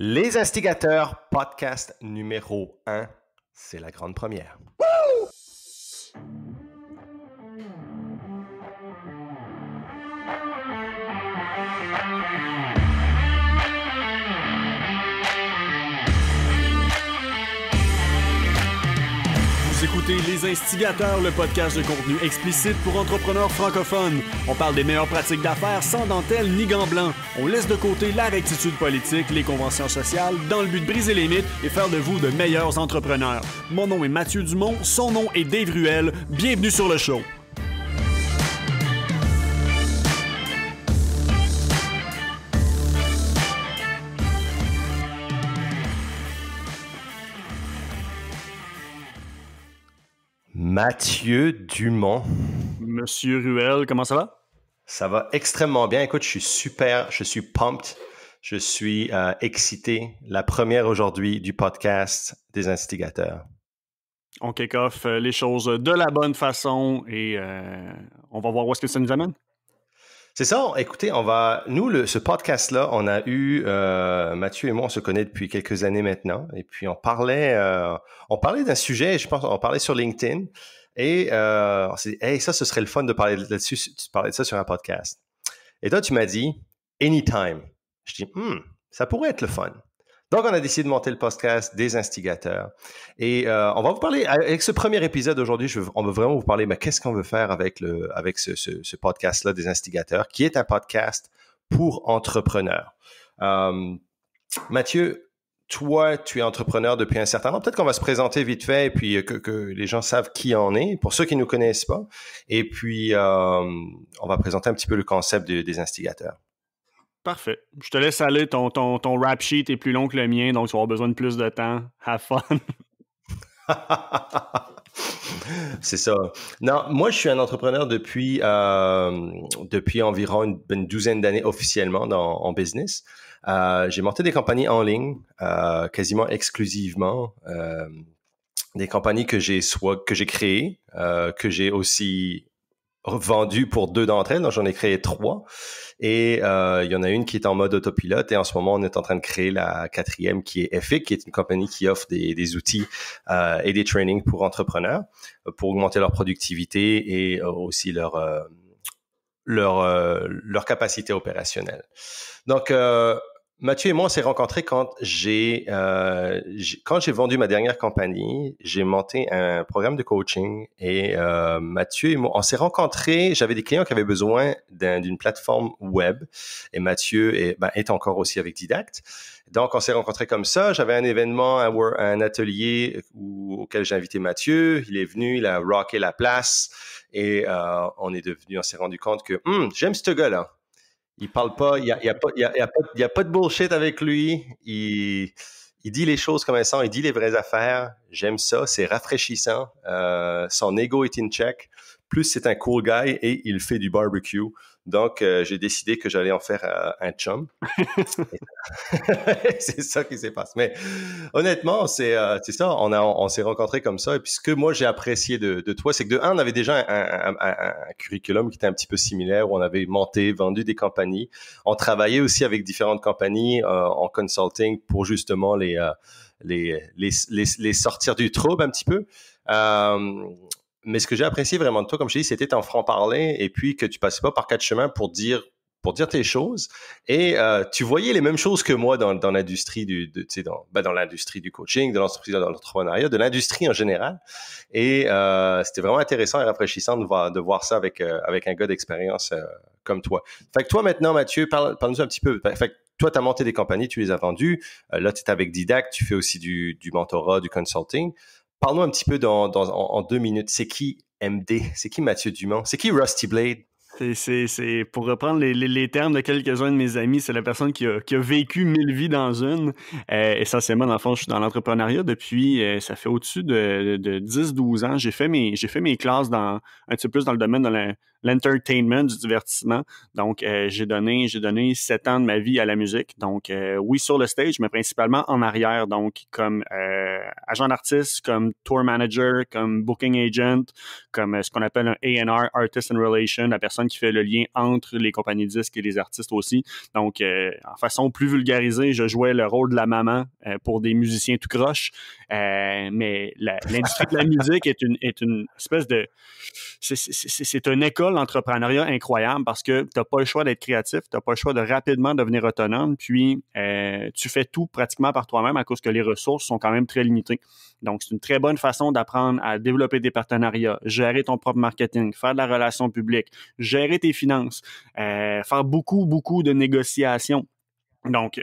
Les Instigateurs, podcast numéro 1, c'est la grande première. Vous écoutez Les Instigateurs, le podcast de contenu explicite pour entrepreneurs francophones. On parle des meilleures pratiques d'affaires sans dentelle ni gants blancs. On laisse de côté la rectitude politique, les conventions sociales, dans le but de briser les mythes et faire de vous de meilleurs entrepreneurs. Mon nom est Mathieu Dumont, son nom est Dave Ruel. Bienvenue sur le show. Mathieu Dumont. Monsieur Ruel, comment ça va? Ça va extrêmement bien. Écoute, je suis pumped, je suis excité. La première aujourd'hui du podcast des Instigateurs. On kick off les choses de la bonne façon et on va voir où est-ce que ça nous amène. C'est ça. Écoutez, ce podcast-là, on a eu, Mathieu et moi, on se connaît depuis quelques années maintenant. Et puis, on parlait d'un sujet, je pense, on parlait sur LinkedIn. Et on s'est dit, hey, ça, ce serait le fun de parler là-dessus, tu parlais de ça sur un podcast. Et toi, tu m'as dit, anytime. Je dis, ça pourrait être le fun. Donc, on a décidé de monter le podcast des Instigateurs. Et on va vous parler, avec ce premier épisode aujourd'hui, on veut vraiment vous parler, mais qu'est-ce qu'on veut faire avec ce podcast-là des Instigateurs, qui est un podcast pour entrepreneurs. Mathieu, toi, tu es entrepreneur depuis un certain temps. Peut-être qu'on va se présenter vite fait et puis que les gens savent qui on est, pour ceux qui ne nous connaissent pas. Et puis, on va présenter un petit peu le concept des Instigateurs. Parfait. Je te laisse aller. Ton rap sheet est plus long que le mien, donc tu vas avoir besoin de plus de temps. Have fun. C'est ça. Non, moi, je suis un entrepreneur depuis environ une douzaine d'années officiellement en business. J'ai monté des compagnies en ligne, quasiment exclusivement. Des compagnies que j'ai créées, que j'ai aussi vendu pour 2 d'entre elles, donc j'en ai créé 3. Et il y en a une qui est en mode autopilote et en ce moment, on est en train de créer la 4e qui est Effic, qui est une compagnie qui offre des outils et des trainings pour entrepreneurs pour augmenter leur productivité et aussi leur capacité opérationnelle. Donc, Mathieu et moi, on s'est rencontrés quand j'ai vendu ma dernière compagnie. J'ai monté un programme de coaching et Mathieu et moi, on s'est rencontrés. J'avais des clients qui avaient besoin d'une plateforme web et Mathieu est encore aussi avec Didact. Donc, on s'est rencontrés comme ça. J'avais un événement, un atelier auquel j'ai invité Mathieu. Il est venu, il a rocké la place et on s'est rendu compte que j'aime ce gars-là. Il parle pas, il y a pas de bullshit avec lui. Il dit les choses comme elles sont, il dit les vraies affaires. J'aime ça, c'est rafraîchissant. Son ego est in check. Plus c'est un cool guy et il fait du barbecue. Donc, j'ai décidé que j'allais en faire un chum. C'est ça qui s'est passé. Mais honnêtement, c'est ça. On s'est rencontrés comme ça. Et puis, ce que moi, j'ai apprécié de toi, c'est que de un, on avait déjà un curriculum qui était un petit peu similaire, où on avait vendu des compagnies. On travaillait aussi avec différentes compagnies en consulting pour justement les sortir du trouble un petit peu. Mais ce que j'ai apprécié vraiment de toi, comme je dis, c'était ton franc-parler et puis que tu passais pas par 4 chemins pour dire tes choses. Et tu voyais les mêmes choses que moi dans l'industrie dans l'industrie du coaching, de l'entrepreneuriat, de l'industrie en général. Et c'était vraiment intéressant et rafraîchissant de voir ça avec un gars d'expérience comme toi. Fait que toi maintenant, Mathieu, parle-nous un petit peu. Fait que toi, tu as monté des compagnies, tu les as vendues. Là, tu es avec Didact, tu fais aussi du mentorat, du consulting. Parle-nous un petit peu en 2 minutes. C'est qui MD? C'est qui Mathieu Dumont? C'est qui Rusty Blade? C'est pour reprendre les termes de quelques-uns de mes amis, c'est la personne qui a vécu 1000 vies dans une. Essentiellement, dans le fond, je suis dans l'entrepreneuriat depuis, ça fait au-dessus de 10-12 ans. J'ai fait mes classes un petit peu plus dans le domaine l'entertainment, du divertissement. Donc, j'ai donné 7 ans de ma vie à la musique. Donc, oui, sur le stage, mais principalement en arrière. Donc, comme agent d'artiste, comme tour manager, comme booking agent, comme ce qu'on appelle un A&R, Artist and Relation, la personne qui fait le lien entre les compagnies de disques et les artistes aussi. Donc, en façon plus vulgarisée, je jouais le rôle de la maman pour des musiciens tout croche. Mais l'industrie de la musique est une espèce de... C'est une école d'entrepreneuriat incroyable parce que tu n'as pas le choix d'être créatif, tu n'as pas le choix de rapidement devenir autonome, puis tu fais tout pratiquement par toi-même à cause que les ressources sont quand même très limitées. Donc, c'est une très bonne façon d'apprendre à développer des partenariats, gérer ton propre marketing, faire de la relation publique, gérer tes finances, faire beaucoup, beaucoup de négociations. Donc,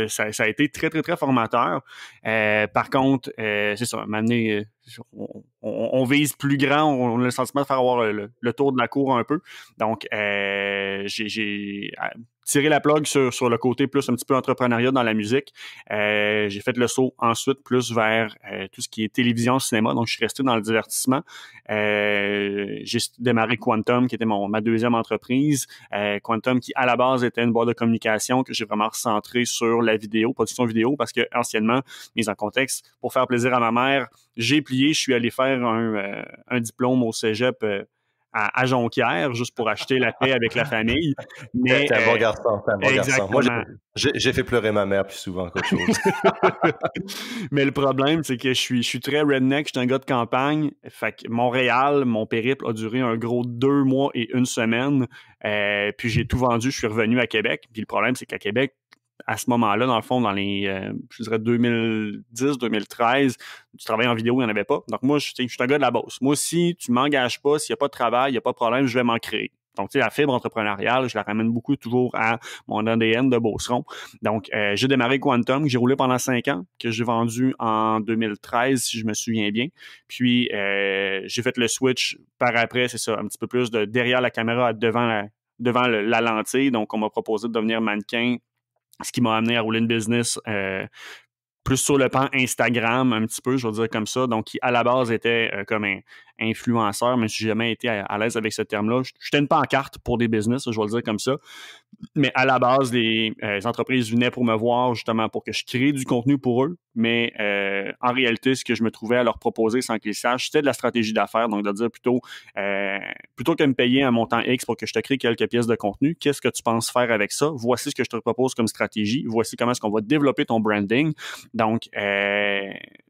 ça a été très, très, très formateur. Par contre, c'est ça, m'amener, on vise plus grand, on a le sentiment de faire avoir le tour de la cour un peu. Donc, j'ai tiré la plug sur le côté plus un petit peu entrepreneuriat dans la musique. J'ai fait le saut ensuite plus vers tout ce qui est télévision, cinéma. Donc, je suis resté dans le divertissement. J'ai démarré Quantum, qui était ma deuxième entreprise. Quantum, qui à la base était une boîte de communication que j'ai vraiment recentré sur la vidéo, production vidéo, parce que anciennement, mise en contexte, pour faire plaisir à ma mère, j'ai plié, je suis allé faire un diplôme au cégep à Jonquière, juste pour acheter la paix avec la famille. Mais, t'es un bon garçon, t'es un bon garçon. Moi, j'ai fait pleurer ma mère plus souvent qu'autre chose. Mais le problème, c'est que je suis très redneck, je suis un gars de campagne. Fait que Montréal, mon périple a duré un gros 2 mois et 1 semaine. Puis j'ai tout vendu, je suis revenu à Québec. Puis le problème, c'est qu'à Québec, à ce moment-là, dans le fond, dans les, je dirais 2010, 2013, du travail en vidéo, il n'y en avait pas. Donc moi, je suis un gars de la bosse. Moi, si tu m'engages pas, s'il n'y a pas de travail, il n'y a pas de problème, je vais m'en créer. Donc, tu sais, la fibre entrepreneuriale, je la ramène beaucoup toujours à mon ADN de Beauceron. Donc, j'ai démarré Quantum, que j'ai roulé pendant 5 ans, que j'ai vendu en 2013, si je me souviens bien. Puis, j'ai fait le switch par après, c'est ça, un petit peu plus de derrière la caméra à devant la lentille. Donc, on m'a proposé de devenir mannequin, ce qui m'a amené à rouler une business plus sur le pan Instagram, un petit peu, je vais dire comme ça. Donc, qui à la base était comme un influenceur, mais je n'ai jamais été à l'aise avec ce terme-là. J'étais une pancarte pour des business, je vais le dire comme ça. Mais à la base, les entreprises venaient pour me voir justement pour que je crée du contenu pour eux. Mais en réalité, ce que je me trouvais à leur proposer sans qu'ils sachent, c'était de la stratégie d'affaires. Donc, de dire plutôt que de me payer un montant X pour que je te crée quelques pièces de contenu, qu'est-ce que tu penses faire avec ça? Voici ce que je te propose comme stratégie. Voici comment est-ce qu'on va développer ton branding. Donc,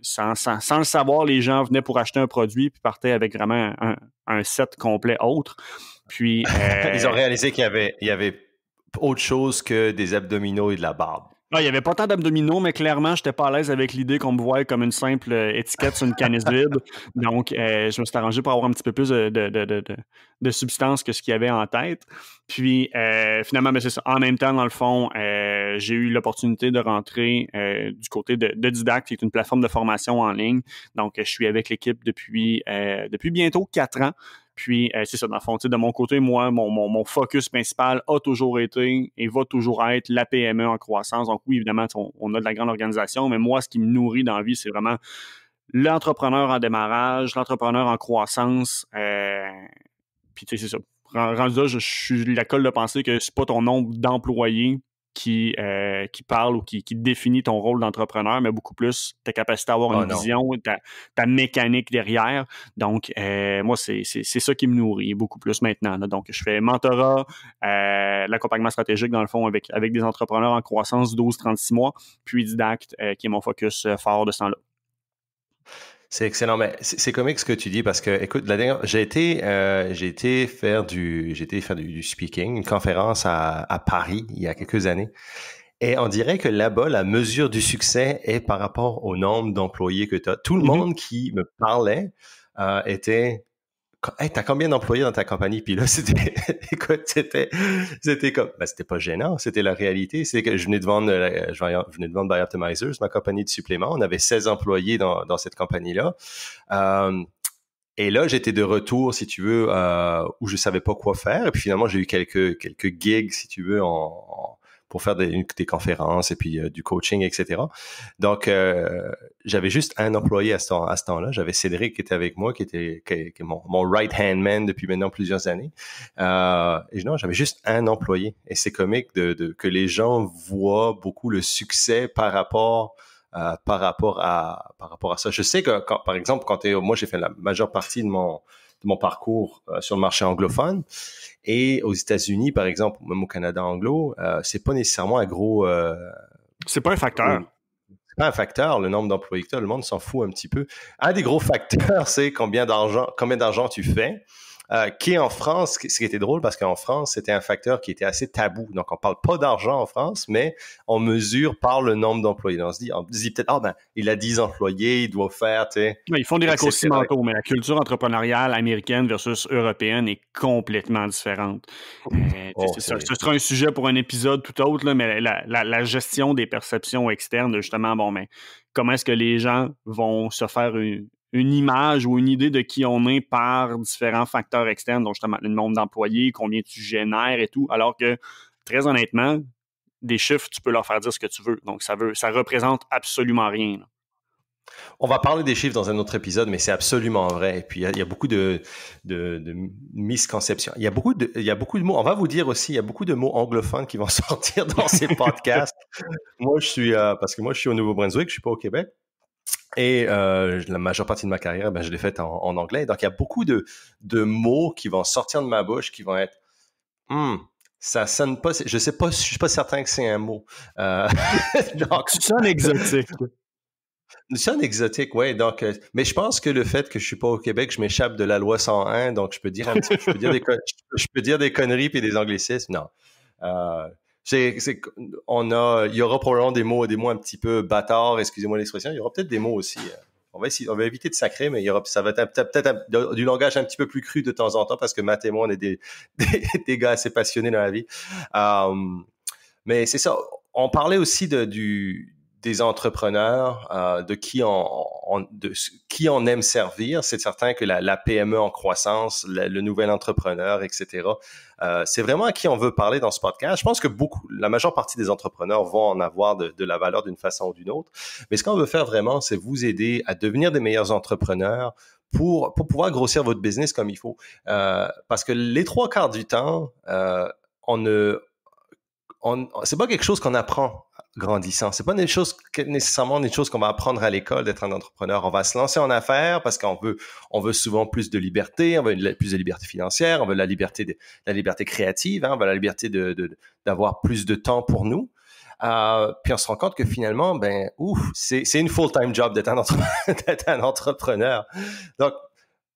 sans le savoir, les gens venaient pour acheter un produit puis partaient avec vraiment un set complet autre. Puis, ils ont réalisé qu'il y avait autre chose que des abdominaux et de la barbe. Il n'y avait pas tant d'abdominaux, mais clairement, je n'étais pas à l'aise avec l'idée qu'on me voie comme une simple étiquette sur une canisse vide. Donc, je me suis arrangé pour avoir un petit peu plus de substance que ce qu'il y avait en tête. Puis, finalement, c'est ça. En même temps, dans le fond, j'ai eu l'opportunité de rentrer du côté de Didact, qui est une plateforme de formation en ligne. Donc, je suis avec l'équipe depuis bientôt 4 ans. Puis, c'est ça, dans le fond, de mon côté, moi, mon focus principal a toujours été et va toujours être la PME en croissance. Donc, oui, évidemment, on a de la grande organisation, mais moi, ce qui me nourrit dans la vie, c'est vraiment l'entrepreneur en démarrage, l'entrepreneur en croissance. Puis, tu sais, c'est ça. Rendu là, je suis la colle de penser que c'est pas ton nombre d'employés qui parle ou qui définit ton rôle d'entrepreneur, mais beaucoup plus ta capacité à avoir une vision, ta mécanique derrière. Donc, moi, c'est ça qui me nourrit beaucoup plus maintenant. Là. Donc, je fais mentorat, l'accompagnement stratégique, dans le fond, avec des entrepreneurs en croissance 12-36 mois, puis Didact, qui est mon focus fort de ce temps-là. C'est excellent, mais c'est comique ce que tu dis parce que, écoute, la dernière, j'ai été faire du speaking, une conférence à Paris il y a quelques années, et on dirait que là-bas, la mesure du succès est par rapport au nombre d'employés que tu as. Tout le monde qui me parlait était hey, t'as combien d'employés dans ta compagnie? Puis là, c'était comme, c'était pas gênant, c'était la réalité. C'est que je venais de vendre Buy Optimizers, ma compagnie de suppléments. On avait 16 employés dans cette compagnie-là. Et là, j'étais de retour, si tu veux, où je savais pas quoi faire. Et puis finalement, j'ai eu quelques gigs, si tu veux, pour faire des conférences et puis du coaching, etc. Donc, j'avais juste un employé à ce temps-là. J'avais Cédric qui était avec moi, qui est mon right-hand man depuis maintenant plusieurs années. Et non, j'avais juste un employé. Et c'est comique que les gens voient beaucoup le succès par rapport à ça. Je sais que, par exemple, moi, j'ai fait la majeure partie de mon parcours sur le marché anglophone. Et aux États-Unis, par exemple, même au Canada anglo, c'est pas nécessairement un gros... c'est pas un facteur. C'est pas un facteur, le nombre d'employés que tu as. Le monde s'en fout un petit peu. Un des gros facteurs, c'est combien d'argent tu fais. Qui est en France, ce qui était drôle parce qu'en France, c'était un facteur qui était assez tabou. Donc, on parle pas d'argent en France, mais on mesure par le nombre d'employés. Donc, on se dit peut-être, il a 10 employés, il doit faire, tu sais. Ils font des raccourcis mentaux, mais la culture entrepreneuriale américaine versus européenne est complètement différente. Ce sera un sujet pour un épisode tout autre, là, mais la gestion des perceptions externes, justement, comment est-ce que les gens vont se faire une image ou une idée de qui on est par différents facteurs externes, donc justement le nombre d'employés, combien tu génères et tout, alors que, très honnêtement, des chiffres, tu peux leur faire dire ce que tu veux. Donc, ça représente absolument rien. Là. On va parler des chiffres dans un autre épisode, mais c'est absolument vrai. Et puis, il y a beaucoup de misconceptions. Il y a beaucoup de mots. On va vous dire aussi, il y a beaucoup de mots anglophones qui vont sortir dans ces podcasts. Parce que moi, je suis au Nouveau-Brunswick, je suis pas au Québec. Et la majeure partie de ma carrière, je l'ai faite en anglais. Donc, il y a beaucoup de mots qui vont sortir de ma bouche, qui vont être ça sonne pas. Je suis pas certain que c'est un mot. Donc, ça sonne exotique. Ça sonne exotique, ouais. Donc, mais je pense que le fait que je suis pas au Québec, je m'échappe de la loi 101, donc je peux dire des conneries puis des anglicismes. Non. Il y aura probablement des mots un petit peu bâtards, excusez-moi l'expression. Il y aura peut-être des mots aussi. On va éviter de sacrer, mais ça va être peut-être du langage un petit peu plus cru de temps en temps parce que Matt et moi, on est des gars assez passionnés dans la vie. Mais c'est ça. On parlait aussi des entrepreneurs, de qui on aime servir. C'est certain que la PME en croissance, le nouvel entrepreneur, etc. C'est vraiment à qui on veut parler dans ce podcast. Je pense que la majeure partie des entrepreneurs vont en avoir de la valeur d'une façon ou d'une autre. Mais ce qu'on veut faire vraiment, c'est vous aider à devenir des meilleurs entrepreneurs pour pouvoir grossir votre business comme il faut. Parce que les 3/4 du temps, c'est pas quelque chose qu'on apprend grandissant. C'est pas nécessairement des choses qu'on va apprendre à l'école d'être un entrepreneur. On va se lancer en affaires parce qu'on veut souvent plus de liberté, on veut plus de liberté financière, on veut la liberté créative, on veut la liberté d'avoir plus de temps pour nous. Puis on se rend compte que finalement, c'est une full-time job d'être un entrepreneur. Donc,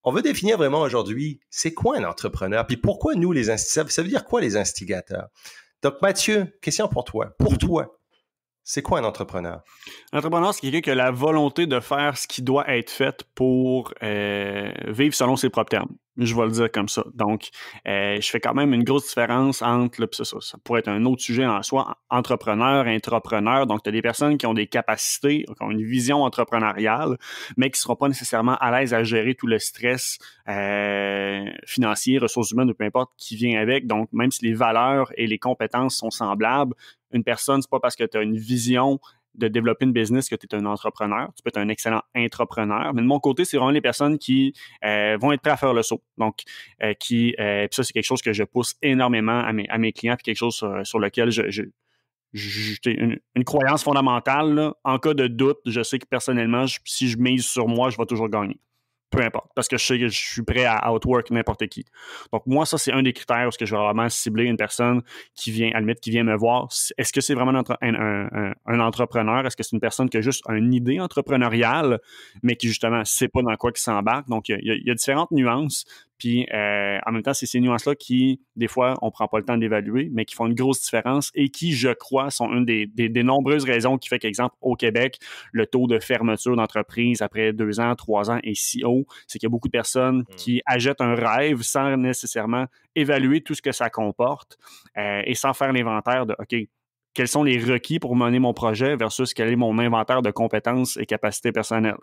on veut définir vraiment aujourd'hui, c'est quoi un entrepreneur? Puis pourquoi nous, ça veut dire quoi les instigateurs? Donc, Mathieu, question pour toi. Pour toi, c'est quoi un entrepreneur? Un entrepreneur, c'est quelqu'un qui a la volonté de faire ce qui doit être fait pour vivre selon ses propres termes. Je vais le dire comme ça. Donc, je fais quand même une grosse différence entre, ça pourrait être un autre sujet en soi, entrepreneur, intrapreneur. Donc, tu as des personnes qui ont des capacités, qui ont une vision entrepreneuriale, mais qui ne seront pas nécessairement à l'aise à gérer tout le stress financier, ressources humaines ou peu importe qui vient avec. Donc, même si les valeurs et les compétences sont semblables, une personne, c'est pas parce que tu as une vision de développer une business que tu es un entrepreneur. Tu peux être un excellent intrapreneur. Mais de mon côté, c'est vraiment les personnes qui vont être prêts à faire le saut. Donc, puis ça, c'est quelque chose que je pousse énormément à mes clients, puis quelque chose sur lequel j'ai une croyance fondamentale. Là. En cas de doute, je sais que personnellement, si je mise sur moi, je vais toujours gagner. Peu importe, parce que je sais que je suis prêt à outwork n'importe qui. Donc, moi, ça, c'est un des critères où je vais vraiment cibler une personne qui vient me voir. Est-ce que c'est vraiment un entrepreneur? Est-ce que c'est une personne qui a juste une idée entrepreneuriale, mais qui, justement, ne sait pas dans quoi il s'embarque? Donc, il y a différentes nuances. Puis, en même temps, c'est ces nuances-là qui, des fois, on ne prend pas le temps d'évaluer, mais qui font une grosse différence et qui, je crois, sont une des nombreuses raisons qui fait qu'exemple, au Québec, le taux de fermeture d'entreprise après 2 ans, 3 ans est si haut. C'est qu'il y a beaucoup de personnes qui achètent un rêve sans nécessairement évaluer tout ce que ça comporte et sans faire l'inventaire de, OK, quels sont les requis pour mener mon projet versus quel est mon inventaire de compétences et capacités personnelles.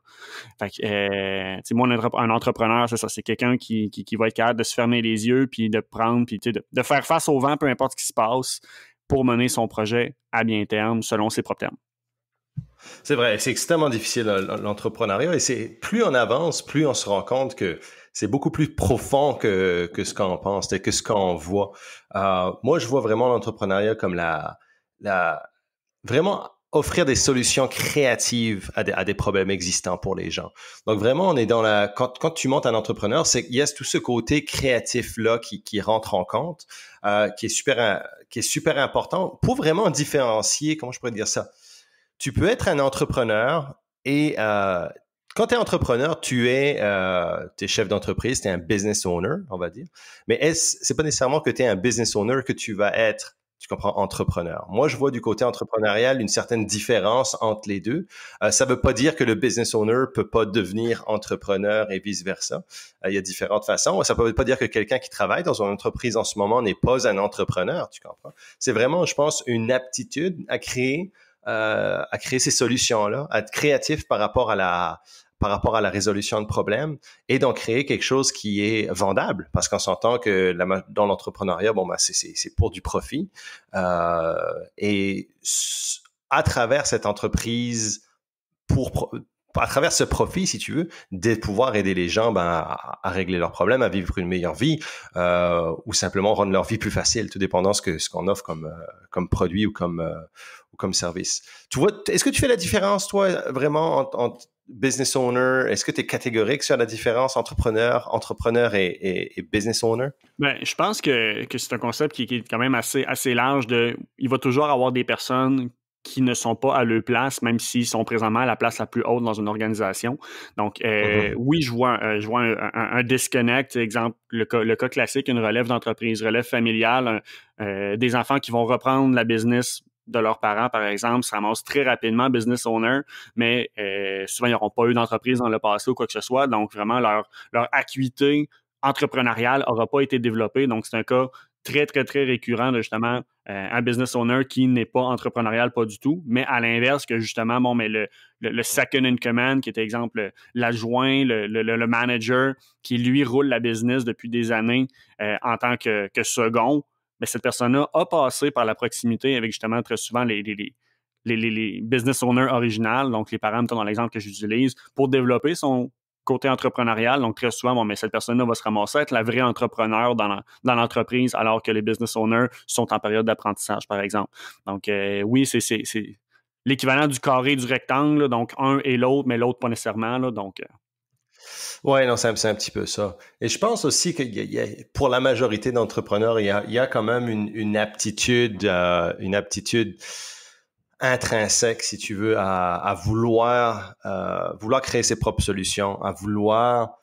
Fait que, moi, un entrepreneur, c'est ça, c'est quelqu'un qui va être capable de se fermer les yeux puis de prendre, puis de faire face au vent, peu importe ce qui se passe, pour mener son projet à bien terme selon ses propres termes. C'est vrai, c'est extrêmement difficile l'entrepreneuriat et c'est plus on avance, plus on se rend compte que c'est beaucoup plus profond que ce qu'on pense et que ce qu'on voit. Moi, je vois vraiment l'entrepreneuriat comme vraiment offrir des solutions créatives à des problèmes existants pour les gens. Donc vraiment, on est dans quand tu montes un entrepreneur, c'est qu'il y a tout ce côté créatif là qui rentre en compte, qui est super important pour vraiment différencier. Comment je pourrais dire ça? Tu peux être un entrepreneur et quand tu es entrepreneur, tu es chef d'entreprise, tu es un business owner, on va dire. Mais c'est pas nécessairement que tu es un business owner que tu vas être, tu comprends, entrepreneur. Moi, je vois du côté entrepreneurial une certaine différence entre les deux. Ça veut pas dire que le business owner peut pas devenir entrepreneur et vice-versa. Il y a différentes façons. Ça veut pas dire que quelqu'un qui travaille dans une entreprise en ce moment n'est pas un entrepreneur, tu comprends? C'est vraiment, je pense, une aptitude à créer ces solutions-là, à être créatif par rapport à la résolution de problèmes et d'en créer quelque chose qui est vendable. Parce qu'on s'entend que dans l'entrepreneuriat, c'est pour du profit. Et à travers cette entreprise, à travers ce profit, si tu veux, de pouvoir aider les gens à régler leurs problèmes, à vivre une meilleure vie ou simplement rendre leur vie plus facile, tout dépendant ce qu'on offre comme produit ou comme service. Tu vois, est-ce que tu fais la différence, toi, vraiment, entre business owner? Est-ce que tu es catégorique sur la différence entrepreneur et business owner? Ben, je pense que c'est un concept qui est quand même assez large. Il va toujours avoir des personnes qui ne sont pas à leur place, même s'ils sont présentement à la place la plus haute dans une organisation. Donc, oui, je vois un disconnect. Exemple, le cas classique, une relève d'entreprise, relève familiale, des enfants qui vont reprendre la business de leurs parents, par exemple, se ramassent très rapidement business owner, mais souvent, ils n'auront pas eu d'entreprise dans le passé ou quoi que ce soit. Donc, vraiment, leur acuité entrepreneuriale n'aura pas été développée. Donc, c'est un cas très, très, très récurrent de justement un business owner qui n'est pas entrepreneurial, pas du tout, mais à l'inverse que justement, mais le second in command, qui est exemple l'adjoint, le manager, qui lui roule la business depuis des années en tant que second, mais cette personne-là a passé par la proximité avec justement très souvent les business owners originales, donc les parents, dans l'exemple que j'utilise, pour développer son côté entrepreneurial. Donc, très souvent, mais cette personne-là va se ramasser à être la vraie entrepreneur dans l'entreprise, alors que les business owners sont en période d'apprentissage, par exemple. Donc, oui, c'est l'équivalent du carré et du rectangle, là, donc un et l'autre, mais l'autre pas nécessairement. Là, donc, ouais, non, c'est un petit peu ça. Et je pense aussi que pour la majorité d'entrepreneurs, il y a quand même une aptitude intrinsèque, si tu veux, à vouloir créer ses propres solutions, à vouloir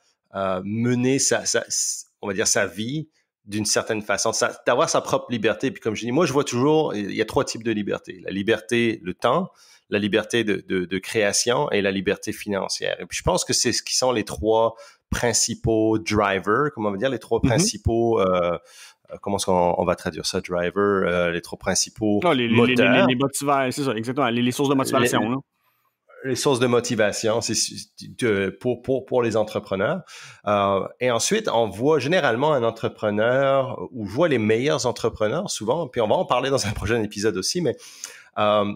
mener on va dire sa vie d'une certaine façon, d'avoir sa propre liberté. Puis comme je dis, moi je vois toujours, il y a 3 types de liberté. La liberté, le temps, la liberté de création et la liberté financière. Et puis je pense que c'est ce qui sont les 3 principaux drivers, comment on va dire, les 3 principaux comment est-ce qu'on va traduire ça, driver, les 3 principaux moteurs. Les motivateurs, c'est ça, exactement, les sources de motivation. Là. Les sources de motivation, c'est pour les entrepreneurs. Et ensuite, on voit généralement un entrepreneur, ou je vois les meilleurs entrepreneurs souvent, puis on va en parler dans un prochain épisode aussi, mais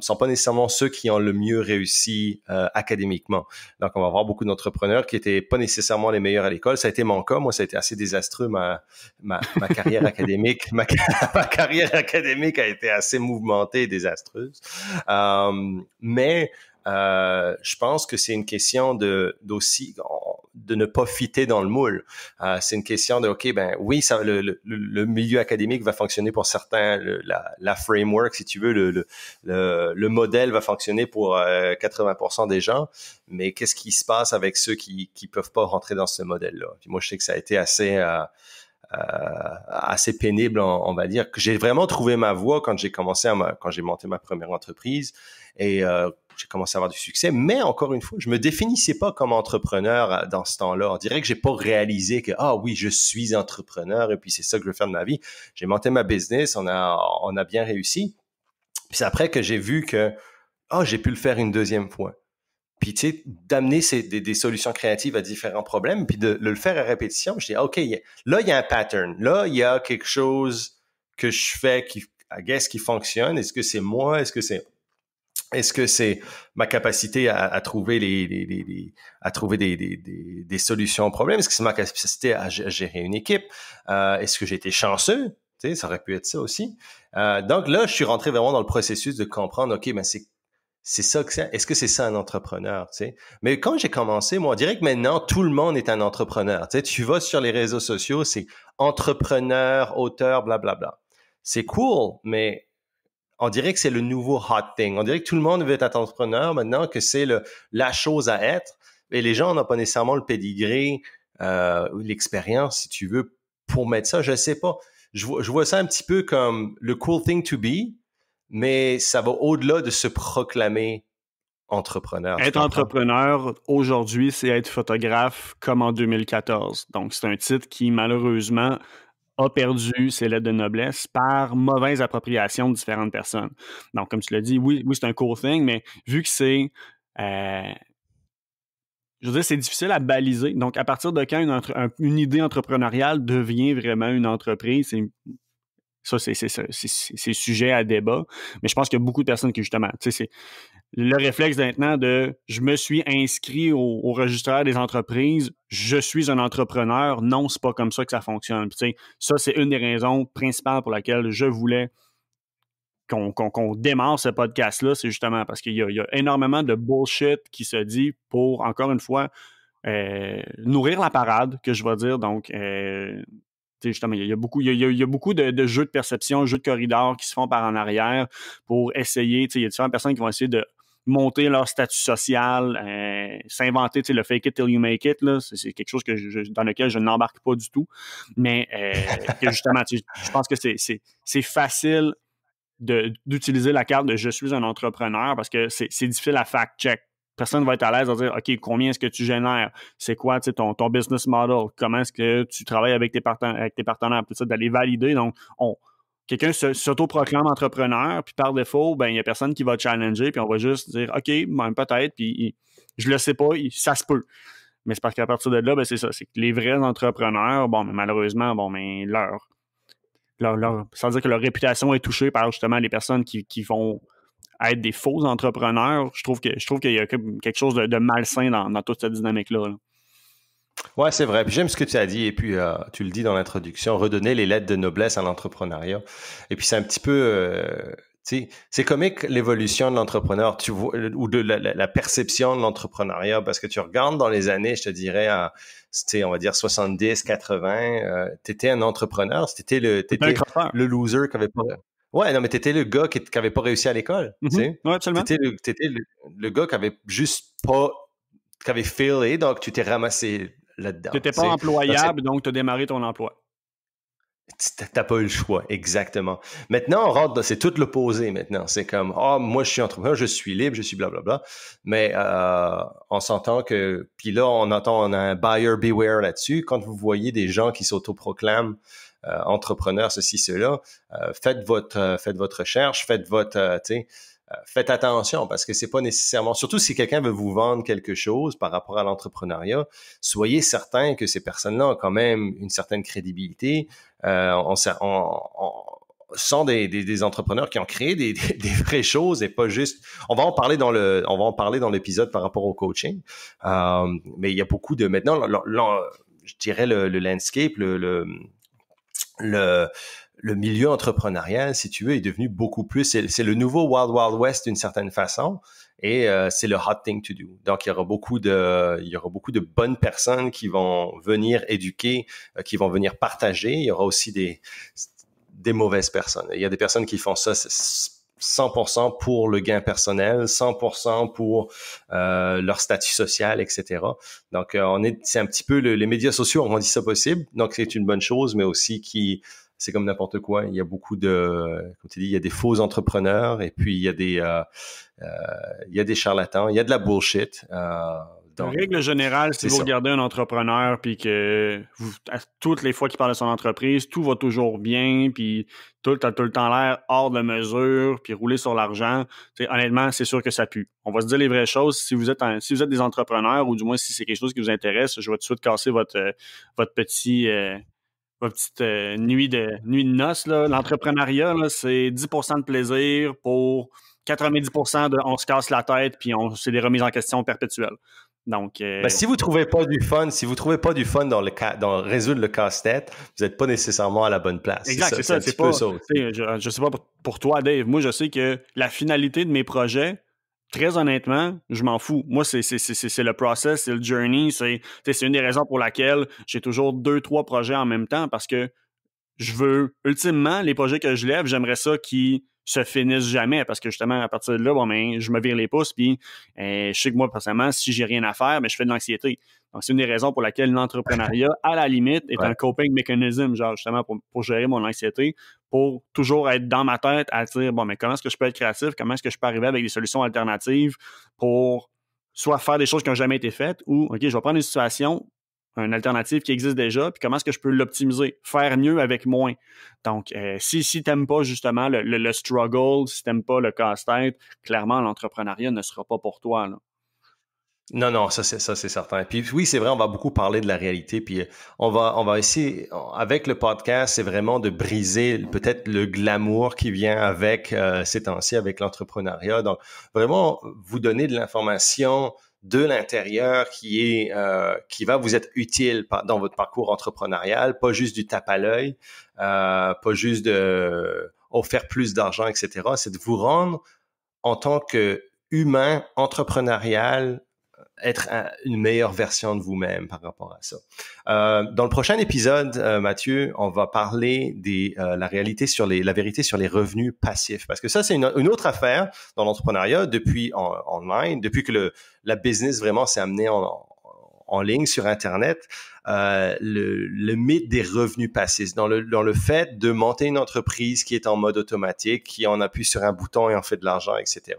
sont pas nécessairement ceux qui ont le mieux réussi académiquement. Donc, on va avoir beaucoup d'entrepreneurs qui étaient pas nécessairement les meilleurs à l'école. Ça a été mon cas. Moi, ça a été assez désastreux, ma carrière académique. Ma carrière académique a été assez mouvementée et désastreuse. Mais je pense que c'est une question de ne pas fitter dans le moule. C'est une question de, OK, ben oui, ça, le milieu académique va fonctionner pour certains, la framework, si tu veux, le modèle va fonctionner pour 80% des gens, mais qu'est-ce qui se passe avec ceux qui peuvent pas rentrer dans ce modèle-là? Puis moi, je sais que ça a été assez pénible, on va dire, que j'ai vraiment trouvé ma voie quand j'ai monté ma première entreprise et j'ai commencé à avoir du succès, mais encore une fois, je me définissais pas comme entrepreneur dans ce temps-là. On dirait que j'ai pas réalisé que oui, je suis entrepreneur et puis c'est ça que je veux faire de ma vie. J'ai monté ma business, on a bien réussi. Puis c'est après que j'ai vu que j'ai pu le faire une deuxième fois. Puis tu sais, d'amener des solutions créatives à différents problèmes, puis de le faire à répétition. Je dis OK, là il y a un pattern, là il y a quelque chose que je fais I guess, qui fonctionne? Est-ce que c'est moi? Est-ce que c'est ma capacité à trouver des solutions aux problèmes? Est-ce que c'est ma capacité à gérer une équipe? Est-ce que j'ai été chanceux? Tu sais, ça aurait pu être ça aussi. Donc là, je suis rentré vraiment dans le processus de comprendre, OK, ben c'est ça que c'est. Est-ce que c'est ça un entrepreneur, tu sais? Mais quand j'ai commencé, moi, on dirait que maintenant, tout le monde est un entrepreneur. Tu sais, tu vas sur les réseaux sociaux, c'est entrepreneur, auteur, blablabla. C'est cool, mais on dirait que c'est le nouveau hot thing. On dirait que tout le monde veut être entrepreneur maintenant, que c'est la chose à être. Et les gens n'ont pas nécessairement le pédigré, l'expérience, si tu veux, pour mettre ça. Je sais pas. Je vois ça un petit peu comme le cool thing to be, mais ça va au-delà de se proclamer entrepreneur. Être entrepreneur aujourd'hui, c'est être photographe comme en 2014. Donc, c'est un titre qui, malheureusement, a perdu ses lettres de noblesse par mauvaise appropriation de différentes personnes. Donc, comme tu l'as dit, oui, c'est un cool thing, mais vu que c'est... je veux dire, c'est difficile à baliser. Donc, à partir de quand une idée entrepreneuriale devient vraiment une entreprise, c'est sujet à débat. Mais je pense qu'il y a beaucoup de personnes qui, justement, tu sais, c'est le réflexe maintenant de je me suis inscrit au registraire des entreprises, je suis un entrepreneur. Non, c'est pas comme ça que ça fonctionne. Puis, tu sais, ça, c'est une des raisons principales pour laquelle je voulais qu'on démarre ce podcast-là. C'est justement parce qu'il y a énormément de bullshit qui se dit pour, encore une fois, nourrir la parade, que je vais dire. Donc, justement, il y a beaucoup de jeux de perception, jeux de corridor qui se font par en arrière pour essayer. Il y a différentes personnes qui vont essayer de monter leur statut social, s'inventer le fake it till you make it. Là, c'est quelque chose dans lequel je n'embarque pas du tout. Mais que justement, je pense que c'est facile d'utiliser la carte de je suis un entrepreneur parce que c'est difficile à fact-check. Personne ne va être à l'aise à dire OK, combien est-ce que tu génères? C'est quoi ton business model? Comment est-ce que tu travailles avec tes partenaires? Tout ça, d'aller valider. Donc, quelqu'un s'autoproclame entrepreneur, puis par défaut, ben il n'y a personne qui va challenger, puis on va juste dire OK, même peut-être, puis je le sais pas, ça se peut. Mais c'est parce qu'à partir de là, ben c'est ça. C'est que les vrais entrepreneurs, bon, mais malheureusement, ça veut dire que leur réputation est touchée par justement les personnes qui vont être des faux entrepreneurs. Je trouve qu'il y a quelque chose de malsain dans toute cette dynamique-là. Là. Ouais, c'est vrai. Puis j'aime ce que tu as dit. Et puis, tu le dis dans l'introduction, redonner les lettres de noblesse à l'entrepreneuriat. Et puis, c'est un petit peu... tu sais, c'est comique l'évolution de l'entrepreneur, tu vois, ou de la perception de l'entrepreneuriat, parce que tu regardes dans les années, je te dirais, c'était, on va dire, 70, 80, t'étais un entrepreneur, t'étais le loser qui avait pas... Ouais, non, mais t'étais le gars qui avait pas réussi à l'école, tu sais. Ouais, absolument. T'étais le gars qui avait juste pas... qui avait failé, donc tu t'es ramassé là-dedans. Tu n'étais pas employable, donc tu as démarré ton emploi. T'as pas eu le choix, exactement. Maintenant, on rentre c'est tout l'opposé maintenant. C'est comme, moi, je suis entrepreneur, je suis libre, je suis blablabla. Mais on s'entend que... Puis là, on a un buyer beware là-dessus. Quand vous voyez des gens qui s'autoproclament entrepreneurs, ceci, cela, faites votre recherche, faites attention parce que c'est pas nécessairement, surtout si quelqu'un veut vous vendre quelque chose par rapport à l'entrepreneuriat, soyez certain que ces personnes-là ont quand même une certaine crédibilité. Sont des entrepreneurs qui ont créé des vraies choses et pas juste. On va en parler dans l'épisode par rapport au coaching. Mais il y a beaucoup de maintenant, je dirais le landscape, le milieu entrepreneurial, si tu veux, est devenu beaucoup plus... C'est le nouveau Wild Wild West d'une certaine façon et c'est le hot thing to do. Donc, il y aura beaucoup de bonnes personnes qui vont venir éduquer, qui vont venir partager. Il y aura aussi des mauvaises personnes. Il y a des personnes qui font ça 100% pour le gain personnel, 100% pour leur statut social, etc. Donc, c'est un petit peu... les médias sociaux ont rendu ça possible. Donc, c'est une bonne chose, mais aussi c'est comme n'importe quoi. Il y a beaucoup comme tu dis, il y a des faux entrepreneurs et puis il y a des charlatans, il y a de la bullshit. En règle générale, si vous regardez un entrepreneur puis que toutes les fois qu'il parle de son entreprise, tout va toujours bien, puis tout a tout le temps l'air hors de mesure, puis rouler sur l'argent, honnêtement, c'est sûr que ça pue. On va se dire les vraies choses. Si vous êtes des entrepreneurs, ou du moins si c'est quelque chose qui vous intéresse, je vais tout de suite casser votre petit ma petite nuit de noces, là, l'entrepreneuriat, là, c'est 10% de plaisir pour 90% de on se casse la tête puis c'est des remises en question perpétuelles. Donc, Si vous trouvez pas du fun, dans résoudre le casse-tête, vous n'êtes pas nécessairement à la bonne place. Exact, c'est C'est ça. un C'est petit peu pas, ça aussi. je sais pas pour toi, Dave. Moi, je sais que la finalité de mes projets, très honnêtement, je m'en fous. Moi, c'est le process, c'est le journey. C'est une des raisons pour laquelle j'ai toujours 2-3 projets en même temps parce que je veux, ultimement, les projets que je lève, j'aimerais ça qu'ils se finissent jamais parce que justement, à partir de là, je me vire les pouces puis je sais que moi, personnellement, si j'ai rien à faire, je fais de l'anxiété. Donc, c'est une des raisons pour laquelle l'entrepreneuriat, à la limite, est un coping mécanisme, genre justement pour gérer mon anxiété, pour toujours être dans ma tête à dire, mais comment est-ce que je peux être créatif? Comment est-ce que je peux arriver avec des solutions alternatives pour soit faire des choses qui n'ont jamais été faites ou, OK, je vais prendre une situation, une alternative qui existe déjà, puis comment est-ce que je peux l'optimiser, faire mieux avec moins. Donc, si tu n'aimes pas justement le struggle, si tu n'aimes pas le casse-tête, clairement, l'entrepreneuriat ne sera pas pour toi, là. Non, ça c'est certain. Puis oui, c'est vrai, on va beaucoup parler de la réalité. Puis on va essayer, avec le podcast, c'est vraiment de briser peut-être le glamour qui vient avec ces temps-ci, avec l'entrepreneuriat. Donc, vraiment, vous donner de l'information de l'intérieur qui va vous être utile dans votre parcours entrepreneurial, pas juste du tape à l'œil, pas juste de faire plus d'argent, etc. C'est de vous rendre en tant que humain entrepreneurial, être une meilleure version de vous-même par rapport à ça. Dans le prochain épisode, Mathieu, on va parler la vérité sur les revenus passifs, parce que ça, c'est une autre affaire dans l'entrepreneuriat depuis online, depuis que la business vraiment s'est amené en ligne sur Internet. Le mythe des revenus passifs, dans le fait de monter une entreprise qui est en mode automatique, qui en appuie sur un bouton et en fait de l'argent, etc.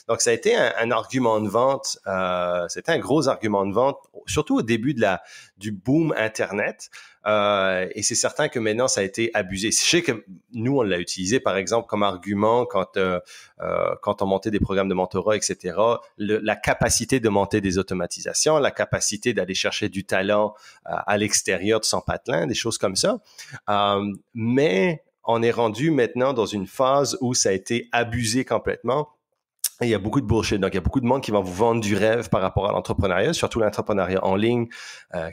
Donc, ça a été un argument de vente, c'était un gros argument de vente, surtout au début du boom Internet. Et c'est certain que maintenant, ça a été abusé. Je sais que nous, on l'a utilisé, par exemple, comme argument quand on montait des programmes de mentorat, etc. La capacité de monter des automatisations, la capacité d'aller chercher du talent à l'extérieur de son patelin, des choses comme ça. Mais on est rendu maintenant dans une phase où ça a été abusé complètement. Et il y a beaucoup de bullshit. Donc, il y a beaucoup de monde qui va vous vendre du rêve par rapport à l'entrepreneuriat, surtout l'entrepreneuriat en ligne,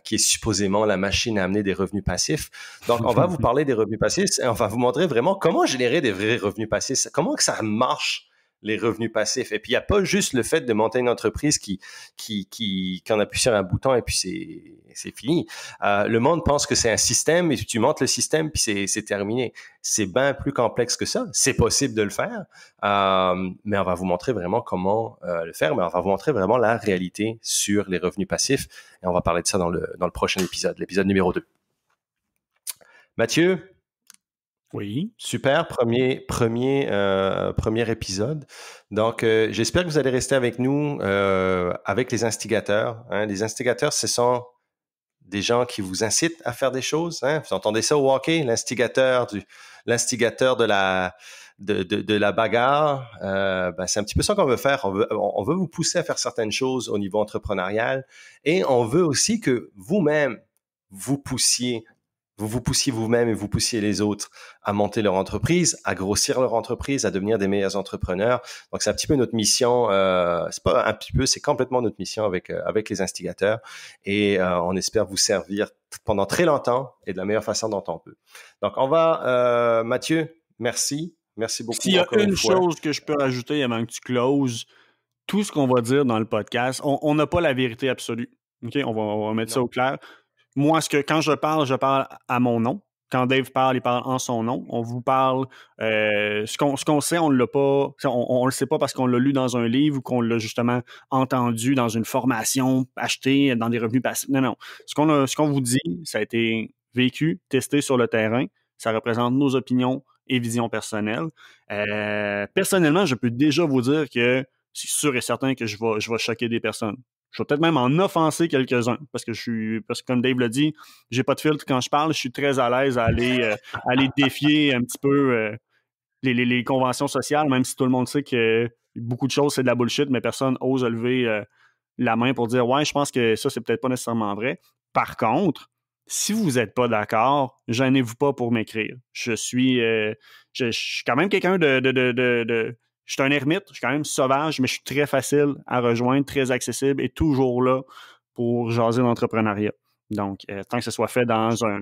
qui est supposément la machine à amener des revenus passifs. Donc, on va vous parler des revenus passifs et on va vous montrer vraiment comment générer des vrais revenus passifs, comment que ça marche, les revenus passifs. Et puis, il n'y a pas juste le fait de monter une entreprise qui en appuie sur un bouton et puis c'est fini. Le monde pense que c'est un système et tu montes le système puis c'est terminé. C'est bien plus complexe que ça. C'est possible de le faire, mais on va vous montrer vraiment comment le faire, mais on va vous montrer vraiment la réalité sur les revenus passifs et on va parler de ça dans le prochain épisode, l'épisode numéro 2. Mathieu? Oui. Super, premier épisode. Donc, j'espère que vous allez rester avec nous, avec les instigateurs. Hein. Les instigateurs, ce sont des gens qui vous incitent à faire des choses. Hein. Vous entendez ça au hockey, l'instigateur de la bagarre. C'est un petit peu ça qu'on veut faire. On veut vous pousser à faire certaines choses au niveau entrepreneurial et on veut aussi que vous-même vous poussiez vous-même et vous poussiez les autres à monter leur entreprise, à grossir leur entreprise, à devenir des meilleurs entrepreneurs. Donc, c'est un petit peu notre mission. C'est pas un petit peu, c'est complètement notre mission avec les instigateurs. Et on espère vous servir pendant très longtemps et de la meilleure façon dont on peut. Donc, on va, Mathieu, merci. Merci beaucoup. S'il y a une chose que je peux rajouter avant que tu closes, tout ce qu'on va dire dans le podcast, on n'a pas la vérité absolue. OK? On va mettre ça au clair. Moi, quand je parle à mon nom. Quand Dave parle, il parle en son nom. On vous parle ce qu'on sait, on ne l'a pas. On le sait pas parce qu'on l'a lu dans un livre ou qu'on l'a justement entendu dans une formation, acheté dans des revenus passifs. Non. Ce qu'on vous dit, ça a été vécu, testé sur le terrain. Ça représente nos opinions et visions personnelles. Personnellement, je peux déjà vous dire que c'est sûr et certain que je vais choquer des personnes. Je vais peut-être même en offenser quelques-uns parce que comme Dave l'a dit, j'ai pas de filtre quand je parle. Je suis très à l'aise à aller défier un petit peu les conventions sociales, même si tout le monde sait que beaucoup de choses c'est de la bullshit, mais personne ose lever la main pour dire ouais, je pense que ça c'est peut-être pas nécessairement vrai. Par contre, Si vous n'êtes pas d'accord, gênez-vous pas pour m'écrire. Je suis quand même quelqu'un je suis un ermite, je suis quand même sauvage, mais je suis très facile à rejoindre, très accessible et toujours là pour jaser l'entrepreneuriat. Donc, tant que ce soit fait dans un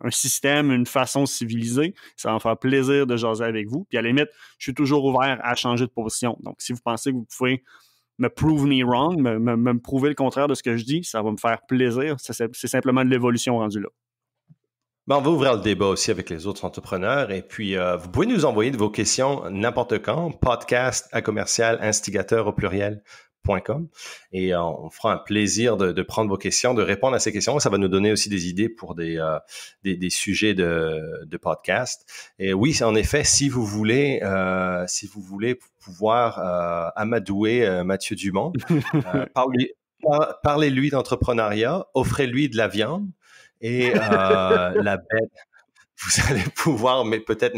système, une façon civilisée, ça va me faire plaisir de jaser avec vous. Puis à la limite, je suis toujours ouvert à changer de position. Donc, si vous pensez que vous pouvez me prove me wrong, me prouver le contraire de ce que je dis, ça va me faire plaisir. C'est simplement de l'évolution rendue là. Ben, on va ouvrir le débat aussi avec les autres entrepreneurs et puis vous pouvez nous envoyer de vos questions n'importe quand, podcast@instigateur au pluriel.com et on fera un plaisir de prendre vos questions, de répondre à ces questions. Ça va nous donner aussi des idées pour des sujets de podcast. Et oui, en effet, si vous voulez pouvoir amadouer Mathieu Dumont, parlez-lui d'entrepreneuriat, offrez-lui de la viande. Et la bête, vous allez pouvoir, mais peut-être,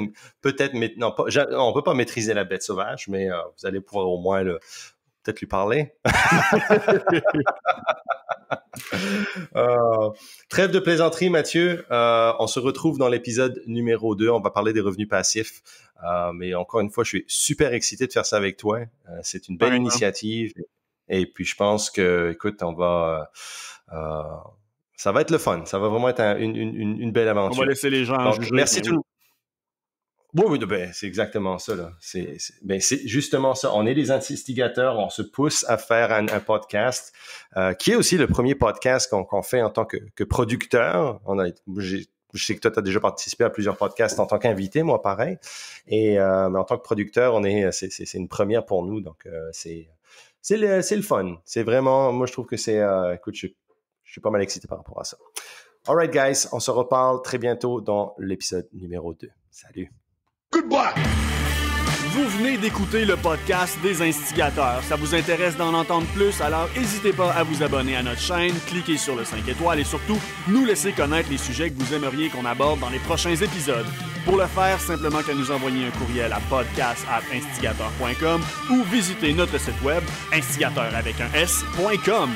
non, pas, on peut pas maîtriser la bête sauvage, mais vous allez pouvoir au moins peut-être lui parler. Trêve de plaisanterie, Mathieu. On se retrouve dans l'épisode numéro 2. On va parler des revenus passifs. Mais encore une fois, je suis super excité de faire ça avec toi. C'est une belle initiative. Et puis, je pense que, écoute, ça va être le fun. Ça va vraiment être une belle aventure. On va laisser les gens juger. Merci tout le monde. Oui, ben, c'est exactement ça. Là. C'est justement ça. On est des instigateurs. On se pousse à faire un podcast qui est aussi le premier podcast qu'on fait en tant que producteur. Je sais que toi, tu as déjà participé à plusieurs podcasts en tant qu'invité, moi pareil. Mais en tant que producteur, c'est une première pour nous. Donc, c'est le fun. C'est vraiment, moi, je trouve que c'est... écoute, je suis pas mal excité par rapport à ça. All right, guys. On se reparle très bientôt dans l'épisode numéro 2. Salut. Goodbye! Vous venez d'écouter le podcast des instigateurs. Ça vous intéresse d'en entendre plus? Alors, n'hésitez pas à vous abonner à notre chaîne, cliquez sur le 5 étoiles et surtout, nous laisser connaître les sujets que vous aimeriez qu'on aborde dans les prochains épisodes. Pour le faire, simplement qu'à nous envoyer un courriel à podcast@instigateur.com ou visiter notre site web instigateur avec un s.com.